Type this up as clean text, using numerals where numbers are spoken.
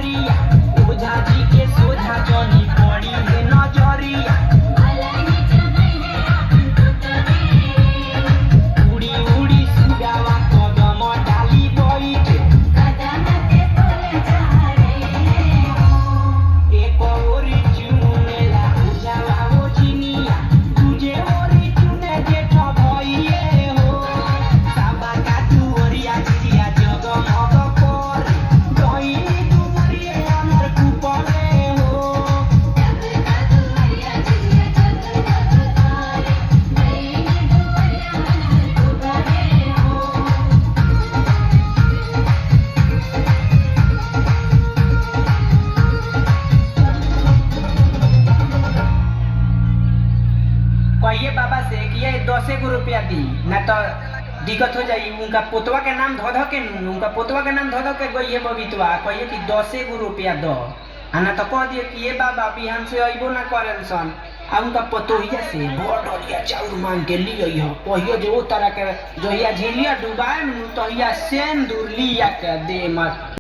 नजरिया ओझा जी के सोझा जनी पड़ी है नजरिया उड़ी उड़ी सुगावा कदम डाली बैठे एक ओरी चुनेला उजाला वो चिनिया तुझे ओरी चुने जेठा भइए हो साबा का तुवरिया चिड़िया जगमग करे गइनी तुवरिए हमर कुपले हो कहिए बाबा से कि ये 10 गो रुपया दी ना तो दिक्कत हो जाई। उनका पोतवा के नाम धो धो के उनका पोतवा के नाम धो धो के गई है बबीतवा कहिए कि 10 गो रुपया दो आ ना तो कह दिए कि ये बाबा बिहान से अइबो ना करेन सन आ उनका पतोहिया से बड़ डलिया चाउर मांग के लियो हो कहियो जो ओ तरह के जोहिया झिलिया डुबाए तहिया सेंदूर लिया के दे मत।